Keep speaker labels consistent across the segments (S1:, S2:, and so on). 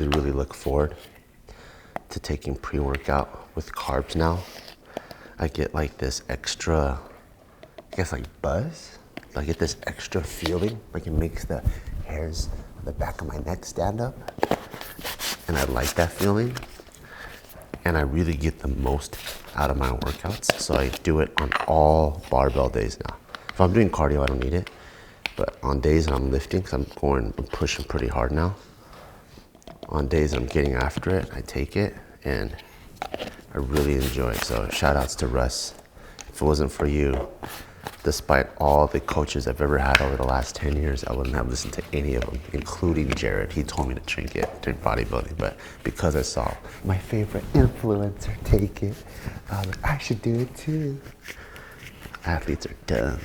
S1: actually really look forward to taking pre-workout with carbs now. I get like this extra, I guess like buzz. I get this extra feeling, like it makes the hairs on the back of my neck stand up. And I like that feeling. And I really get the most out of my workouts. So I do it on all barbell days now. If I'm doing cardio, I don't need it. But on days that I'm lifting, because I'm pushing pretty hard now. On days I'm getting after it, I take it and I really enjoy it. So shout outs to Russ. If it wasn't for you, despite all the coaches I've ever had over the last 10 years, I wouldn't have listened to any of them, including Jared. He told me to drink bodybuilding, but because I saw my favorite influencer take it, I should do it too. Athletes are dumb.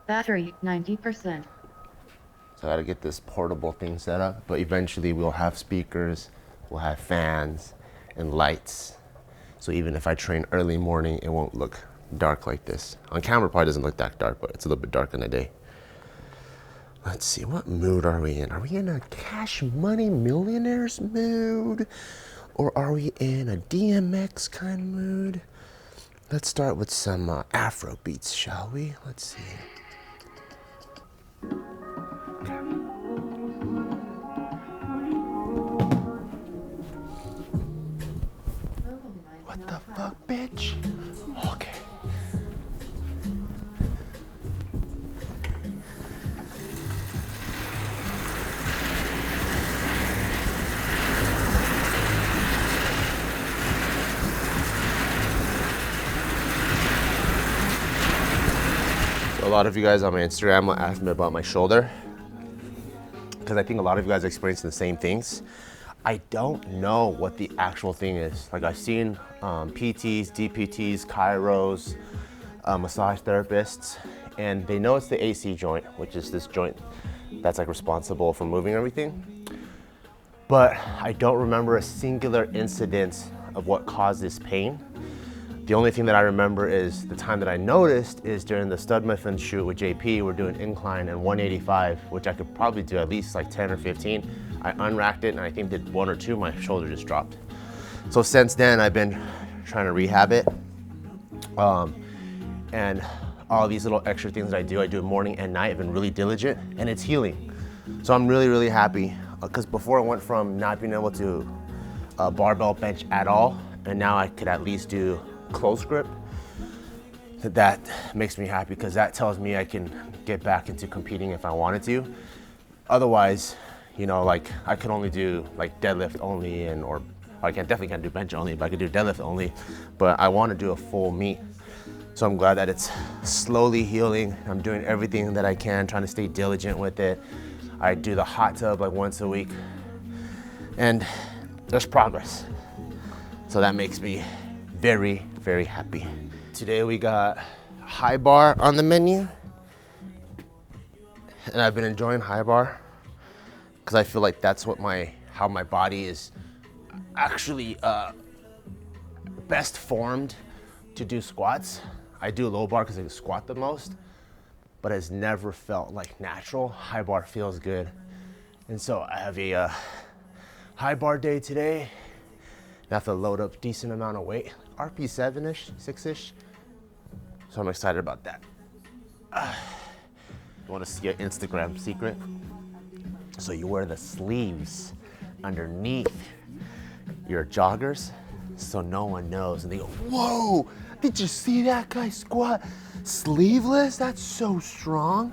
S2: Battery 90%.
S1: So I gotta get this portable thing set up, but eventually we'll have speakers, we'll have fans and lights. So even if I train early morning, it won't look dark like this. On camera, it probably doesn't look that dark, but it's a little bit dark in the day. Let's see, what mood are we in? Are we in a cash money millionaires mood? Or are we in a DMX kind of mood? Let's start with some Afro beats, shall we? Let's see. What the fuck, bitch? Okay. So a lot of you guys on my Instagram will ask me about my shoulder, because I think a lot of you guys are experiencing the same things. I don't know what the actual thing is. Like I've seen PTs, DPTs, chiros, massage therapists, and they know it's the AC joint, which is this joint that's like responsible for moving everything. But I don't remember a singular incident of what caused this pain. The only thing that I remember is the time that I noticed is during the stud muffin shoot with JP, we're doing incline and 185, which I could probably do at least like 10 or 15. I unracked it and I think did 1 or 2, my shoulder just dropped. So since then I've been trying to rehab it. And all these little extra things that I do morning and night. I've been really diligent and it's healing. So I'm really, really happy because before I went from not being able to barbell bench at all, and now I could at least do close grip. That makes me happy because that tells me I can get back into competing if I wanted to. Otherwise, you know, like I could only do like deadlift only, or I definitely can't do bench only, but I could do deadlift only. But I want to do a full meet. So I'm glad that it's slowly healing. I'm doing everything that I can, trying to stay diligent with it. I do the hot tub like once a week, and there's progress. So that makes me very, very happy. Today we got high bar on the menu, and I've been enjoying high bar because I feel like that's what how my body is actually best formed to do squats. I do low bar because I squat the most, but it's never felt like natural. High bar feels good. And so I have a high bar day today. I have to load up decent amount of weight, RP 7-ish, 6-ish. So I'm excited about that. You wanna see an Instagram secret? So you wear the sleeves underneath your joggers so no one knows. And they go, whoa, did you see that guy squat sleeveless? That's so strong.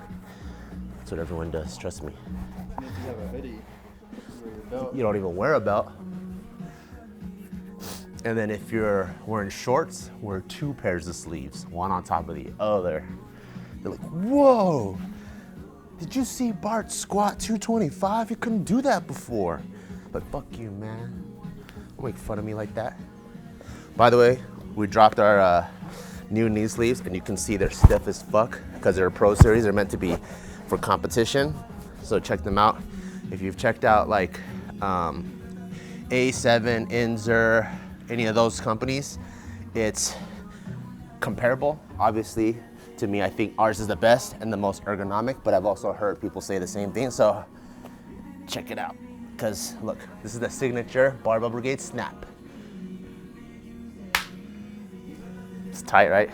S1: That's what everyone does, trust me.
S3: You have a hoodie over your belt.
S1: You don't even wear a belt. And then if you're wearing shorts, wear 2 pairs of sleeves, one on top of the other. They're like, whoa, did you see Bart squat 225? You couldn't do that before. But fuck you, man. Don't make fun of me like that. By the way, we dropped our new knee sleeves, and you can see they're stiff as fuck because they're a pro series. They're meant to be for competition. So check them out. If you've checked out like A7, Inzer, any of those companies, it's comparable. Obviously, to me, I think ours is the best and the most ergonomic, but I've also heard people say the same thing, so check it out. Because look, this is the signature Barbell Brigade snap. It's tight, right?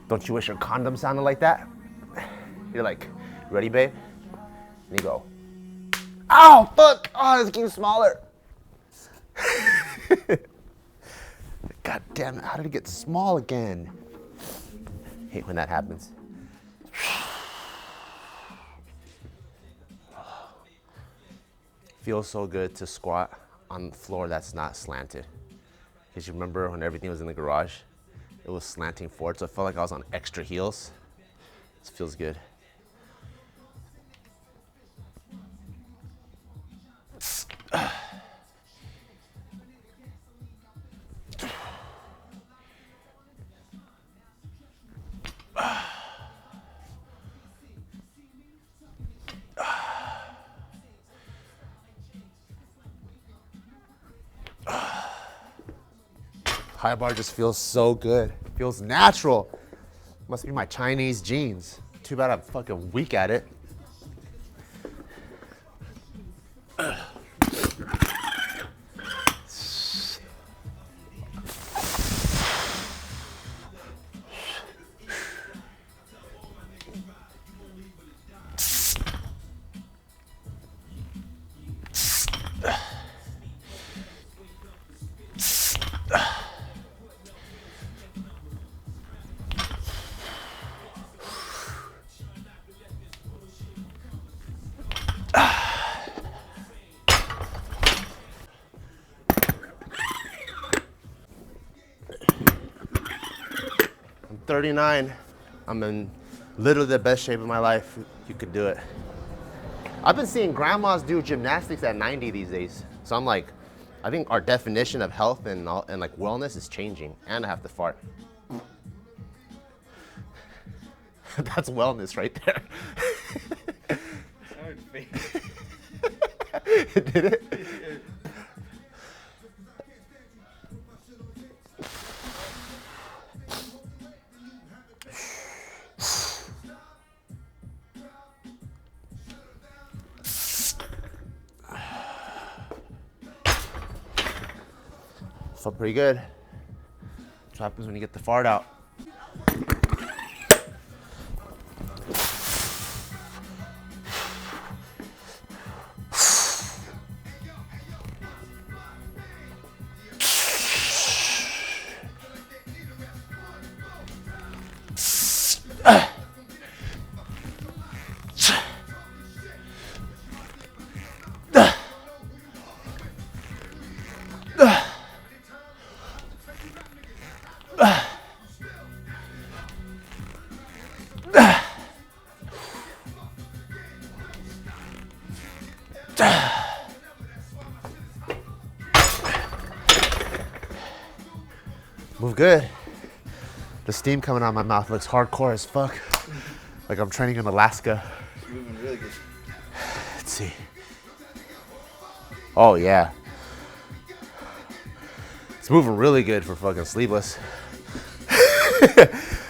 S1: Don't you wish your condom sounded like that? You're like, ready, babe? And you go, ow, fuck! Oh, it's getting smaller. God damn it, how did it get small again? Hate when that happens. Feels so good to squat on the floor that's not slanted. Because you remember when everything was in the garage, it was slanting forward, so I felt like I was on extra heels. This feels good. High bar just feels so good. Feels natural. Must be my Chinese genes. Too bad I'm fucking weak at it. I'm 39. I'm in literally the best shape of my life. You could do it. I've been seeing grandmas do gymnastics at 90 these days. So I'm like, I think our definition of health and like wellness is changing. And I have to fart. That's wellness right there. Did it? Felt pretty good. That's what happens when you get the fart out. Move good. The steam coming out of my mouth looks hardcore as fuck. Like I'm training in Alaska.
S3: It's moving really good.
S1: Let's see. Oh yeah. It's moving really good for fucking sleeveless. It's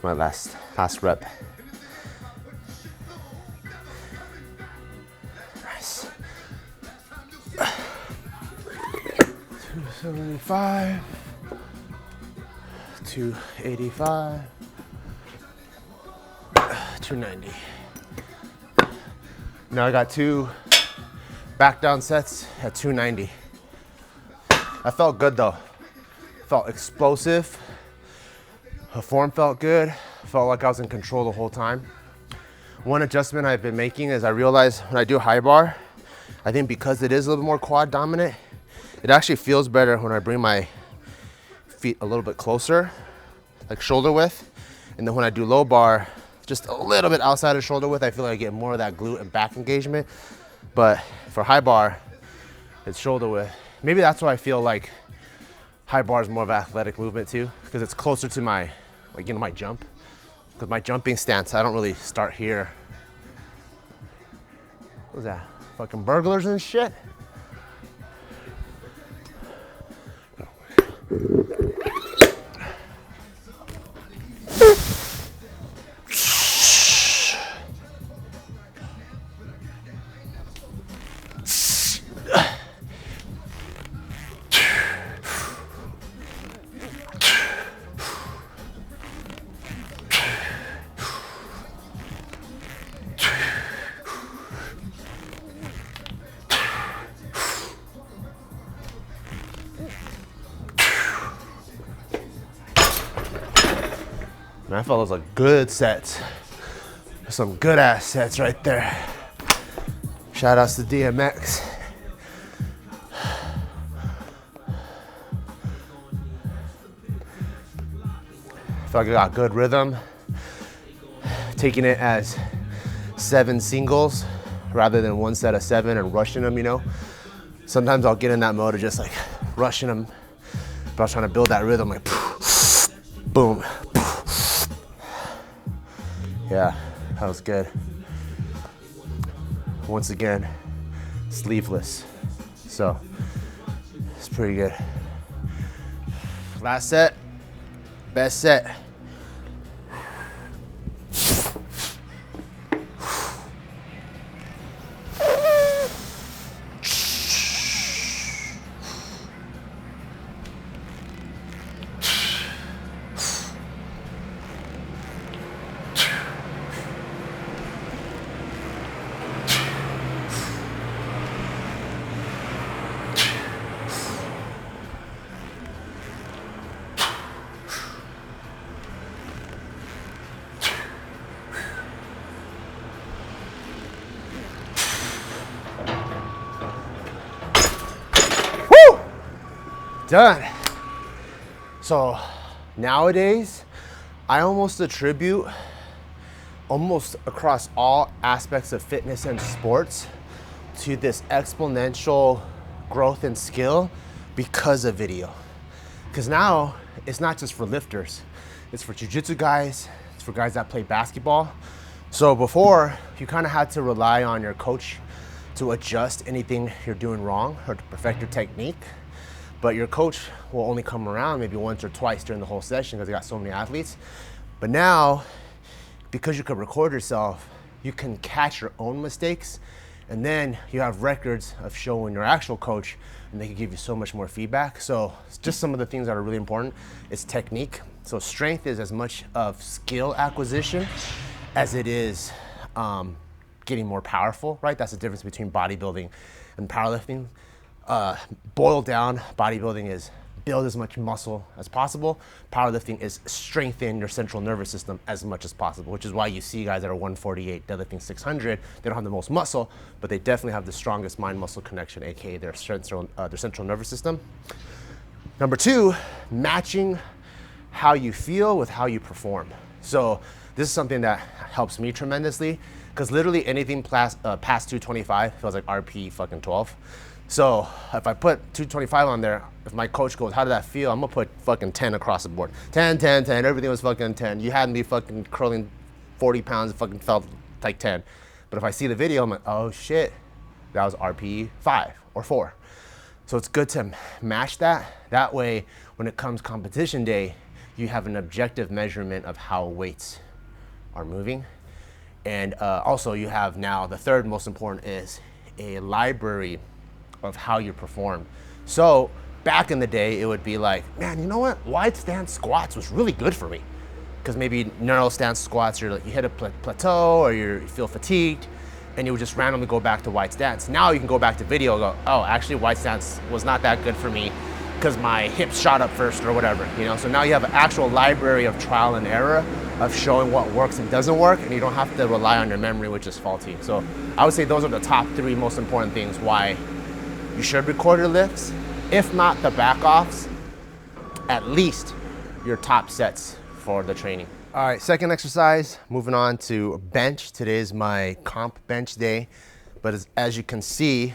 S1: my last rep. Nice. 275, 285, 290. Now I got 2 back down sets at 290. I felt good though. Felt explosive. The form felt good. Felt like I was in control the whole time. One adjustment I've been making is I realize when I do high bar, I think because it is a little more quad dominant, it actually feels better when I bring my feet a little bit closer, like shoulder width. And then when I do low bar, just a little bit outside of shoulder width, I feel like I get more of that glute and back engagement. But for high bar, it's shoulder width. Maybe that's why I feel like high bar is more of an athletic movement too, because it's closer to my, like, you know, my jump. Because my jumping stance, I don't really start here. What's that? Fucking burglars and shit? That felt like good sets. Some good ass sets right there. Shout outs to DMX. Feel like I got good rhythm. Taking it as 7 singles rather than 1 set of 7 and rushing them, you know? Sometimes I'll get in that mode of just like rushing them, but I was trying to build that rhythm, like boom. Yeah, that was good. Once again, sleeveless. So, it's pretty good. Last set, best set. Done. So nowadays, I almost attribute almost across all aspects of fitness and sports to this exponential growth and skill because of video. Because now it's not just for lifters, it's for jiu-jitsu guys, it's for guys that play basketball. So before, you kind of had to rely on your coach to adjust anything you're doing wrong or to perfect your technique. But your coach will only come around maybe once or twice during the whole session because they got so many athletes. But now, because you can record yourself, you can catch your own mistakes, and then you have records of showing your actual coach, and they can give you so much more feedback. So just some of the things that are really important is technique. So strength is as much of skill acquisition as it is getting more powerful, right? That's the difference between bodybuilding and powerlifting. Boiled down, bodybuilding is build as much muscle as possible. Powerlifting is strengthen your central nervous system as much as possible, which is why you see guys that are 148 deadlifting 600. They don't have the most muscle, but they definitely have the strongest mind-muscle connection, aka their central nervous system. Number 2, matching how you feel with how you perform. So this is something that helps me tremendously because literally anything past 225 feels like RP fucking 12. So if I put 225 on there, if my coach goes, how did that feel? I'm gonna put fucking 10 across the board. 10, 10, 10, everything was fucking 10. You had me fucking curling 40 pounds, it fucking felt like 10. But if I see the video, I'm like, oh shit, that was RP 5 or 4. So it's good to match that. That way, when it comes competition day, you have an objective measurement of how weights are moving. And also you have now, the third most important is a library of how you perform. So back in the day, it would be like, man, you know what? Wide stance squats was really good for me. Because maybe narrow stance squats, you hit a plateau or you feel fatigued, and you would just randomly go back to wide stance. Now you can go back to video and go, oh, actually wide stance was not that good for me because my hips shot up first or whatever, you know? So now you have an actual library of trial and error of showing what works and doesn't work, and you don't have to rely on your memory, which is faulty. So I would say those are the top 3 most important things why you should record your lifts. If not the back offs, at least your top sets for the training. All right, second exercise, moving on to bench. Today is my comp bench day, but as you can see,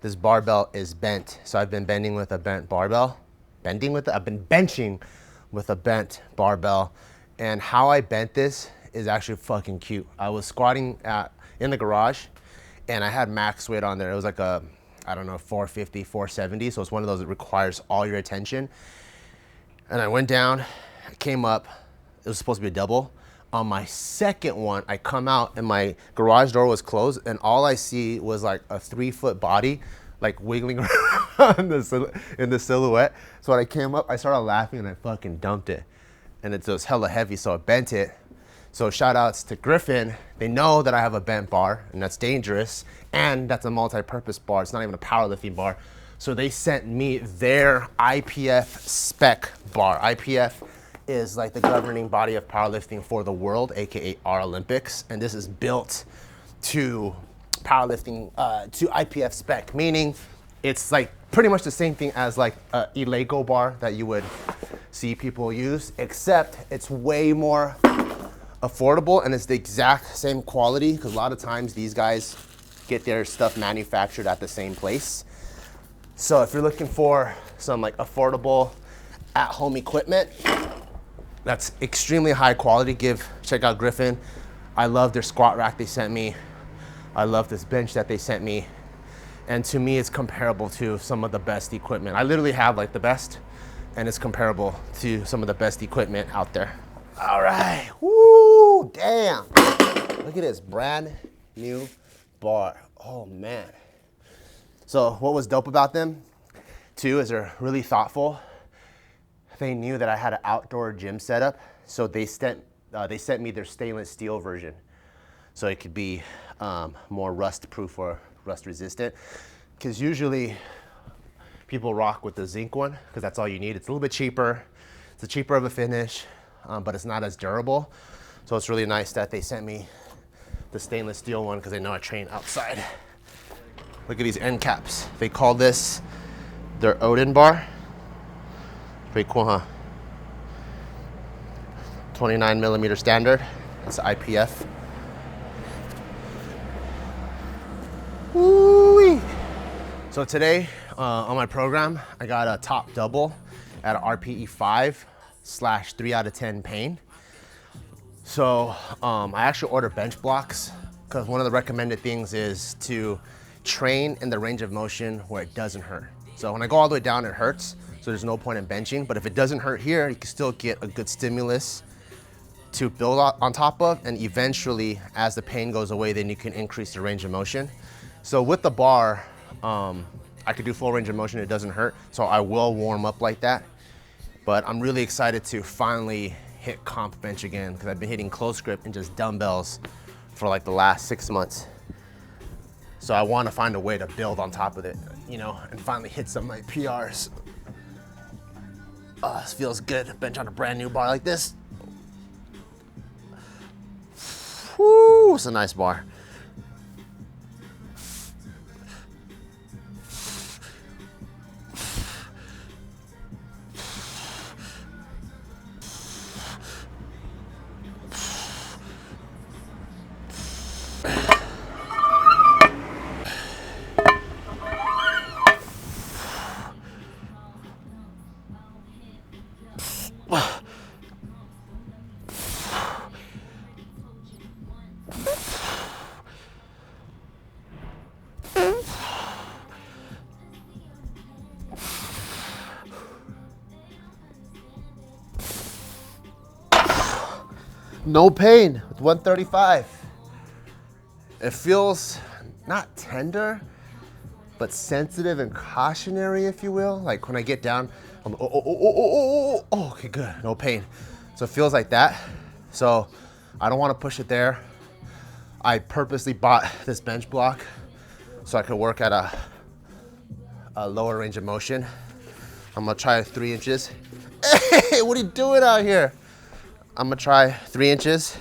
S1: this barbell is bent. So I've been bending with a bent barbell. I've been benching with a bent barbell. And how I bent this is actually fucking cute. I was squatting in the garage, and I had max weight on there. It was like a, I don't know, 450, 470. So it's one of those that requires all your attention. And I went down, I came up. It was supposed to be a double. On my second one, I come out and my garage door was closed, and all I see was like a 3-foot body, like wiggling around in the silhouette. So when I came up, I started laughing and I fucking dumped it. And it was hella heavy, so I bent it. So shout outs to Griffin. They know that I have a bent bar, and that's dangerous. And that's a multi-purpose bar. It's not even a powerlifting bar. So they sent me their IPF spec bar. IPF is like the governing body of powerlifting for the world, AKA our Olympics. And this is built to powerlifting, to IPF spec, meaning it's like pretty much the same thing as like a Lego bar that you would see people use, except it's way more affordable and it's the exact same quality, because a lot of times these guys get their stuff manufactured at the same place. So if you're looking for some like affordable at-home equipment that's extremely high quality, check out Griffin. I love their squat rack they sent me. I love this bench that they sent me. And to me, it's comparable to some of the best equipment. I literally have like the best, and it's comparable to some of the best equipment out there. All right, woo, damn. Look at this brand new bar. Oh man. So what was dope about them too is they're really thoughtful. They knew that I had an outdoor gym setup, so they sent me their stainless steel version. So it could be more rust proof or rust resistant. Because usually people rock with the zinc one, because that's all you need. It's a little bit cheaper. It's a cheaper of a finish, but it's not as durable. So it's really nice that they sent me the stainless steel one, because they know I train outside. Look at these end caps. They call this their Odin bar. Pretty cool, huh? 29 millimeter standard. That's IPF. Woo-wee. So today on my program, I got a top double at a RPE 5/3 out of 10 pain. So I actually ordered bench blocks, because one of the recommended things is to train in the range of motion where it doesn't hurt. So when I go all the way down, it hurts. So there's no point in benching. But if it doesn't hurt here, you can still get a good stimulus to build on top of. And eventually, as the pain goes away, then you can increase the range of motion. So with the bar, I could do full range of motion. It doesn't hurt. So I will warm up like that. But I'm really excited to finally hit comp bench again, because I've been hitting close grip and just dumbbells for like the last 6 months. So I want to find a way to build on top of it, you know, and finally hit some of my PRs. This feels good, bench on a brand new bar like this. Woo, it's a nice bar. No pain with 135. It feels not tender, but sensitive and cautionary, if you will. Like when I get down, I'm okay, good, no pain. So it feels like that. So I don't want to push it there. I purposely bought this bench block so I could work at a lower range of motion. I'm gonna try 3 inches. Hey, what are you doing out here? I'm gonna try 3 inches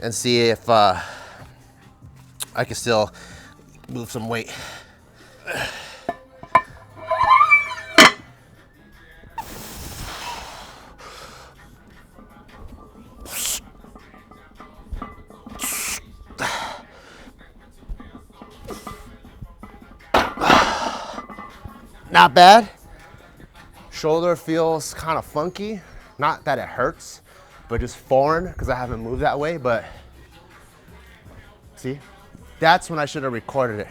S1: and see if I can still move some weight. Not bad. Shoulder feels kind of funky. Not that it hurts, but just foreign, because I haven't moved that way. But see, That's when I should have recorded it.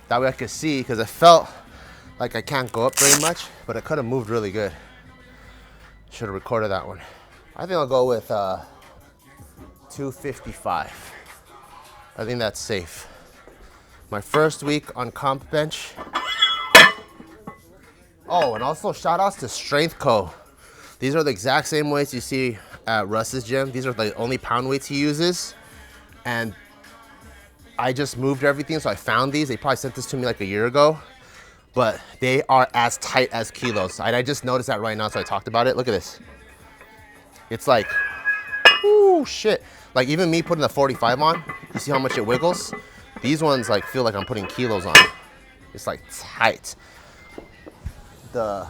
S1: That way I could see, because I felt like I can't go up very much, but it could have moved really good. Should have recorded that one. I think I'll go with 255. I think that's safe. My first week on comp bench. Oh, and also shout outs to Strength Co. These are the exact same weights you see at Russ's gym. These are the only pound weights he uses. And I just moved everything, so I found these. They probably sent this to me like a year ago, but they are as tight as kilos. I just noticed that right now, so I talked about it. Look at this. It's like, ooh, shit. Like even me putting the 45 on, you see how much it wiggles? These ones like feel like I'm putting kilos on. It's like tight. The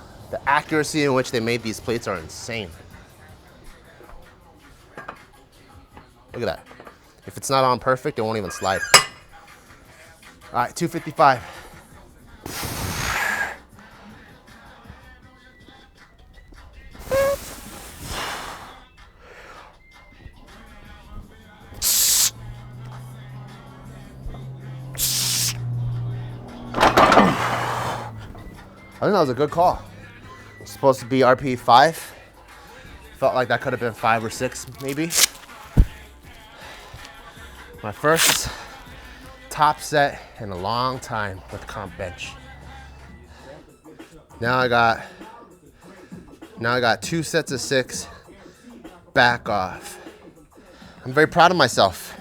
S1: accuracy in which they made these plates are insane. Look at that. If it's not on perfect, it won't even slide. All right, 255. I think that was a good call. It's supposed to be RP 5. Felt like that could have been 5 or 6, maybe. My first top set in a long time with comp bench. Now I got 2 sets of 6. Back off. I'm very proud of myself.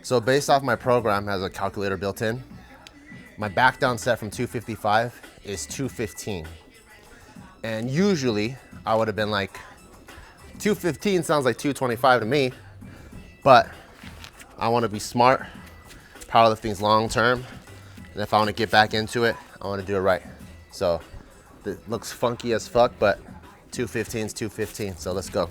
S1: So based off my program, has a calculator built in. My back down set from 255 is 215. And usually I would have been like, 215 sounds like 225 to me, but I want to be smart, powerlifting's long term, and if I want to get back into it, I want to do it right. So it looks funky as fuck, but 215 is 215, so let's go.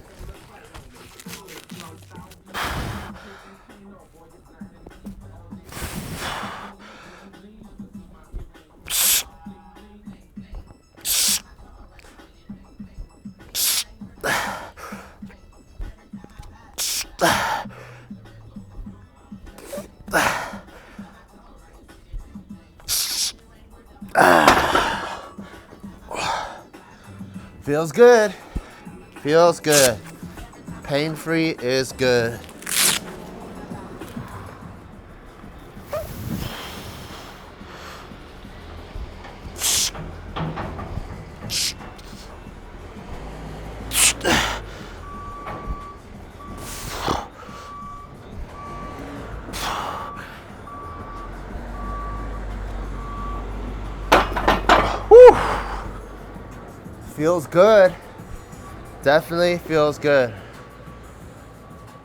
S1: Feels good. Feels good. Pain-free is good. Whew. Feels good. Definitely feels good.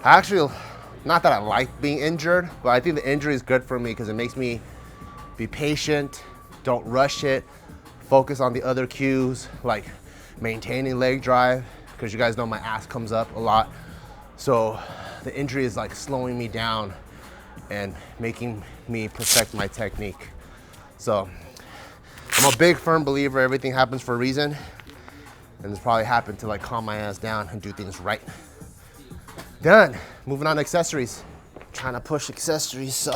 S1: Actually, not that I like being injured, but I think the injury is good for me because it makes me be patient, don't rush it, focus on the other cues, like maintaining leg drive, because you guys know my ass comes up a lot. So the injury is like slowing me down and making me perfect my technique. So I'm a big firm believer everything happens for a reason, and this probably happened to like calm my ass down and do things right. Done. Moving on to accessories. Trying to push accessories, so.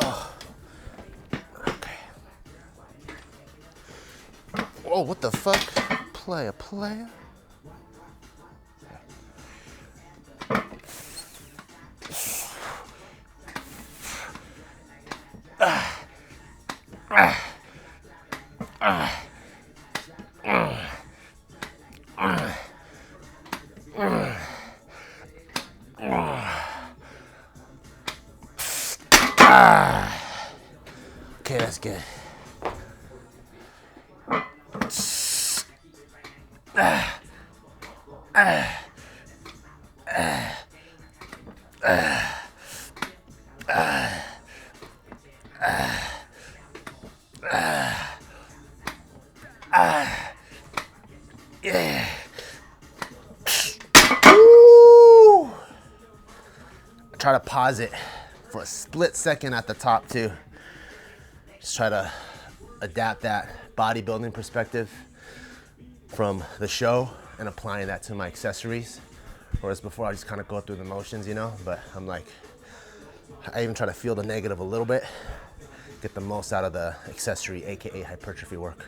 S1: Okay. Oh, what the fuck? Player. Okay, that's good. Yeah. Woo! Try to pause it for a split second at the top too. Just try to adapt that bodybuilding perspective from the show and applying that to my accessories. Whereas before I just kind of go through the motions, you know, but I'm like, I even try to feel the negative a little bit, get the most out of the accessory, AKA hypertrophy work.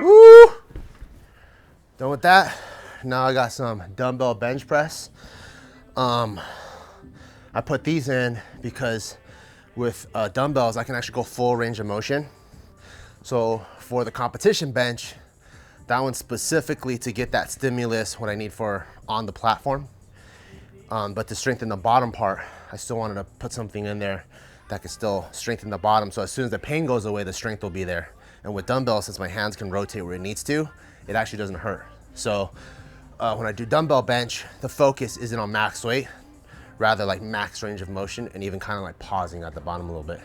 S1: Woo! Done with that. Now I got some dumbbell bench press. I put these in because with dumbbells, I can actually go full range of motion. So for the competition bench, that one's specifically to get that stimulus, what I need for on the platform. But to strengthen the bottom part, I still wanted to put something in there that can still strengthen the bottom. So as soon as the pain goes away, the strength will be there. And with dumbbells, since my hands can rotate where it needs to, it actually doesn't hurt. So when I do dumbbell bench, the focus isn't on max weight, rather like max range of motion and even kind of like pausing at the bottom a little bit.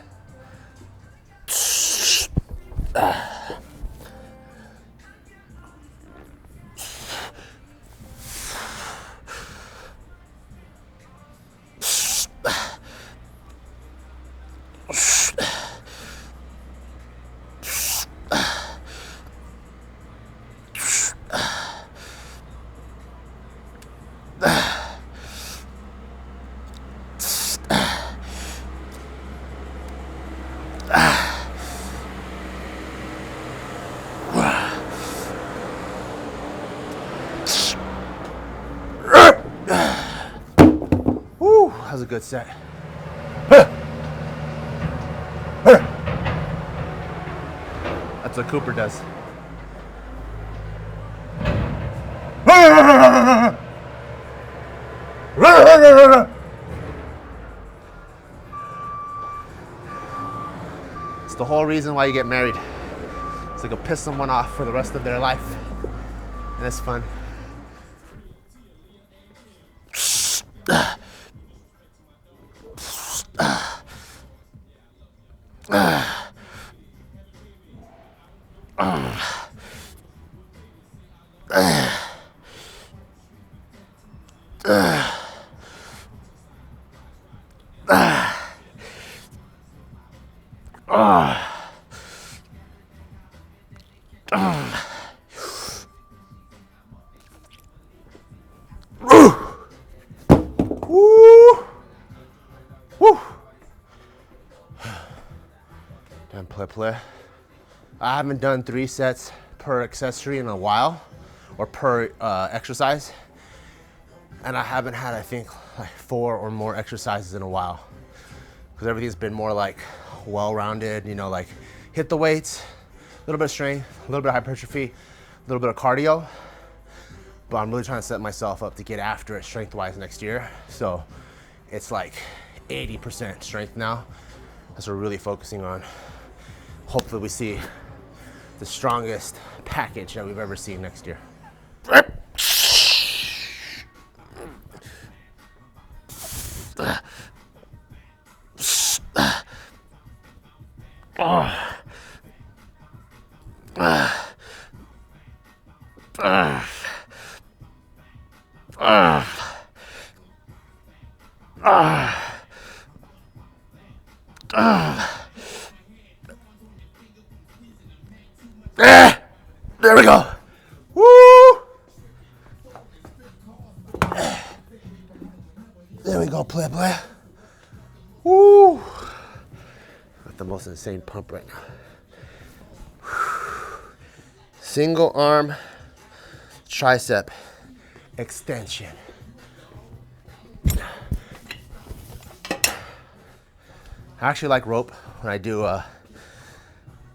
S1: Woo, that was a good set. That's what Cooper does. It's the whole reason why you get married. So you can piss someone off for the rest of their life. And it's fun. Play. I haven't done 3 sets per accessory in a while, or per exercise, and I haven't had, I think, like 4 or more exercises in a while, because everything's been more like well-rounded, you know, like hit the weights, a little bit of strength, a little bit of hypertrophy, a little bit of cardio, but I'm really trying to set myself up to get after it strength-wise next year. So it's like 80% strength now. That's what we're really focusing on. Hopefully we see the strongest package that we've ever seen next year. There we go. Woo! There we go, play. Woo! Got the most insane pump right now. Single arm tricep extension. I actually like rope when I do a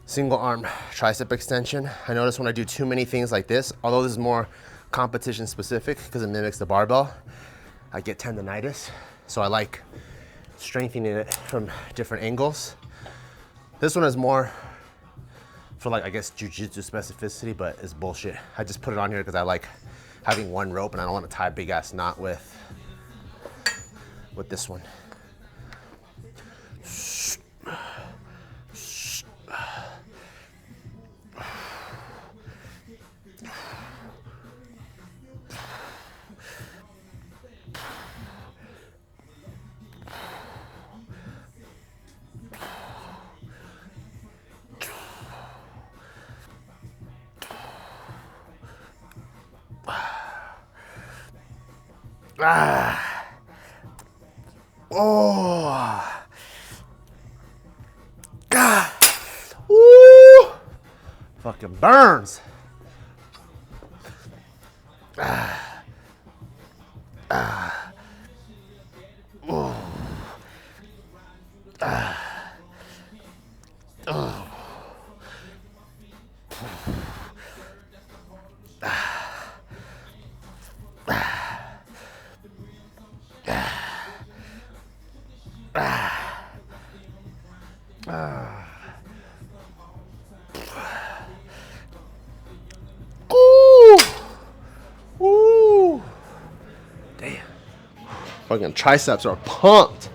S1: single arm tricep extension. I notice when I do too many things like this, although this is more competition specific because it mimics the barbell, I get tendonitis. So I like strengthening it from different angles. This one is more for like, I guess, jujitsu specificity, but it's bullshit. I just put it on here because I like having one rope and I don't want to tie a big ass knot with this one. Ah. Oh. God. Woo. Fucking burns. Ah. Ah. Oh. Ah. Oh. Ooh. Ooh. Damn. Fucking triceps are pumped.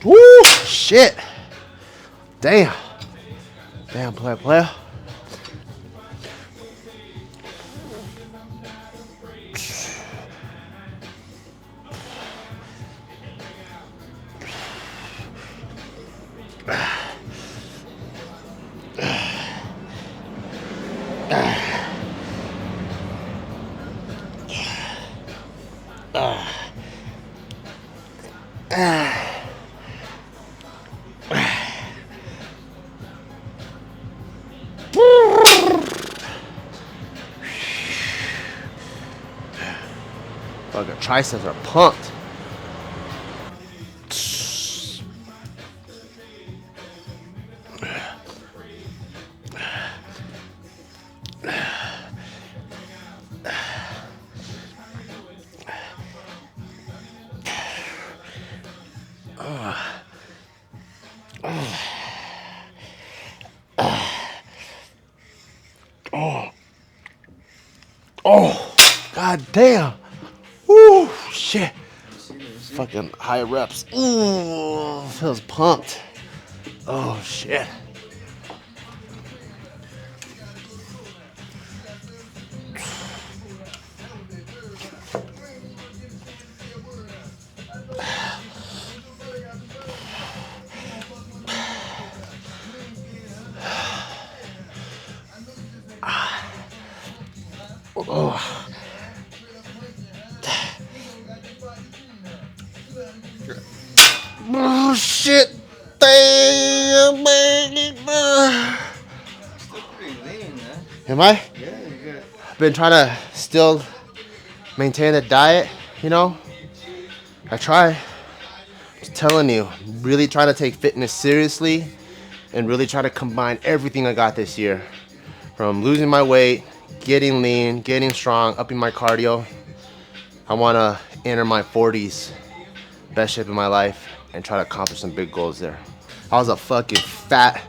S1: Woo! Shit. Damn. Damn, player. Fucking triceps are pumped. Oh, god damn. Woo, shit. Fucking high reps. Ooh, feels pumped. Oh, shit. Oh. Oh, shit. Damn, man.
S3: Still pretty lean, man.
S1: Am I?
S3: Yeah, you're good.
S1: I've been trying to still maintain the diet, you know? I try. I'm just telling you, really trying to take fitness seriously and really try to combine everything I got this year. From losing my weight, getting lean, getting strong, upping my cardio. I want to enter my 40s, best shape of my life, and try to accomplish some big goals there. I was a fucking fat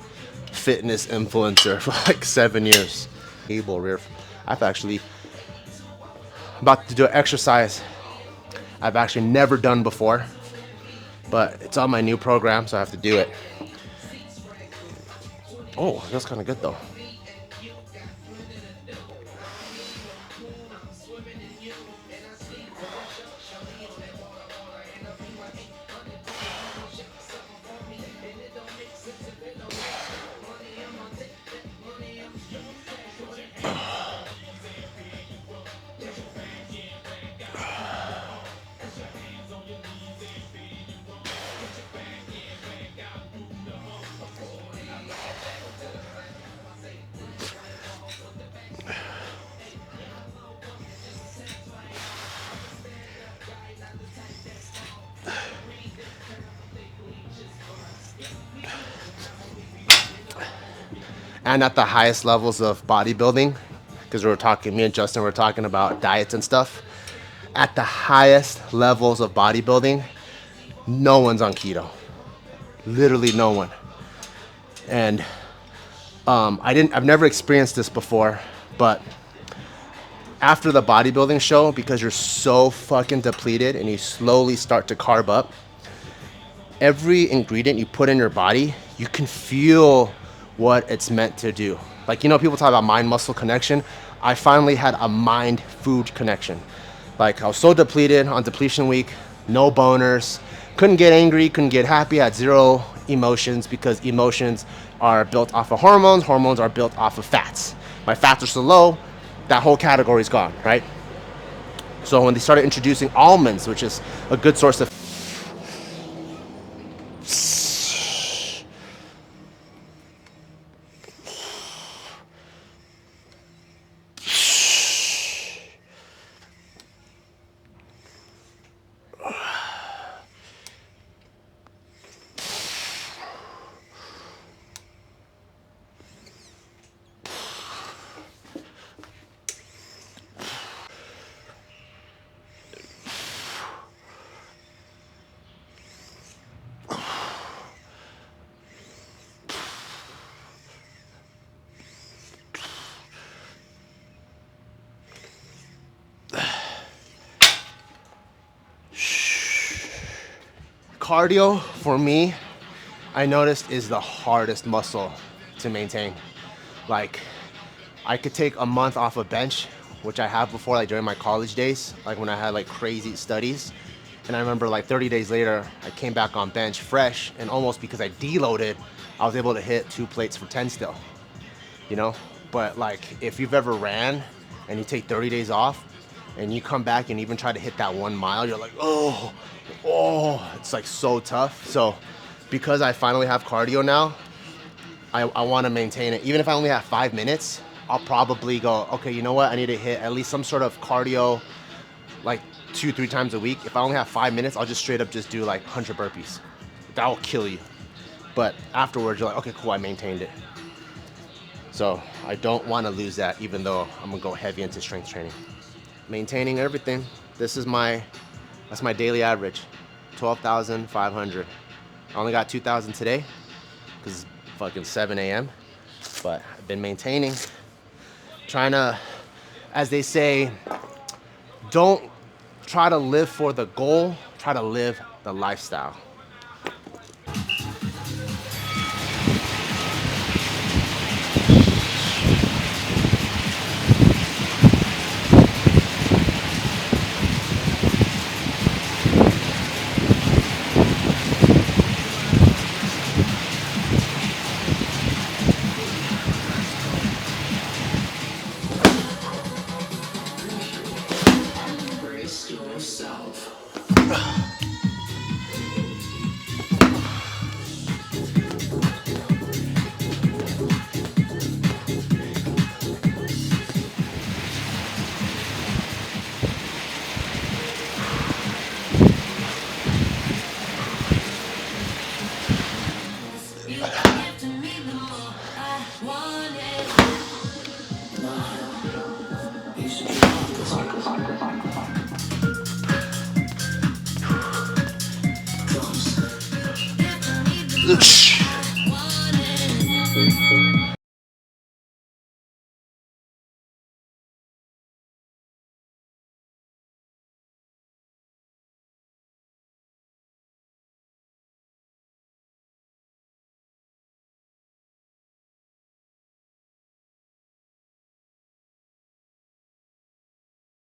S1: fitness influencer for like 7 years. Cable rear. I'm about to do an exercise I've actually never done before, but it's on my new program, so I have to do it. Oh, that's kind of good though. And at the highest levels of bodybuilding, because me and Justin were talking about diets and stuff. At the highest levels of bodybuilding, no one's on keto. Literally no one. And I've never experienced this before, but after the bodybuilding show, because you're so fucking depleted and you slowly start to carb up, every ingredient you put in your body, you can feel what it's meant to do. Like, you know, people talk about mind-muscle connection. I finally had a mind-food connection. Like, I was so depleted on depletion week, no boners, couldn't get angry, couldn't get happy, had zero emotions, because emotions are built off of hormones. Hormones are built off of fats. My fats are so low, that whole category is gone, right? So when they started introducing almonds, which is a good source of cardio, for me, I noticed, is the hardest muscle to maintain. Like, I could take a month off a bench, which I have before, like during my college days, like when I had like crazy studies. And I remember like 30 days later, I came back on bench fresh, and almost because I deloaded, I was able to hit 2 plates for 10 still, you know? But like, if you've ever ran and you take 30 days off and you come back and even try to hit that 1 mile, you're like, oh, it's like so tough. So because I finally have cardio now, I want to maintain it. Even if I only have 5 minutes, I'll probably go, okay, you know what? I need to hit at least some sort of cardio like 2-3 times a week. If I only have 5 minutes, I'll just straight up just do like 100 burpees. That will kill you. But afterwards, you're like, okay, cool, I maintained it. So I don't want to lose that, even though I'm gonna go heavy into strength training. Maintaining everything. That's my daily average, 12,500. I only got 2,000 today, because it's fucking 7 a.m. But I've been maintaining, trying to, as they say, don't try to live for the goal, try to live the lifestyle.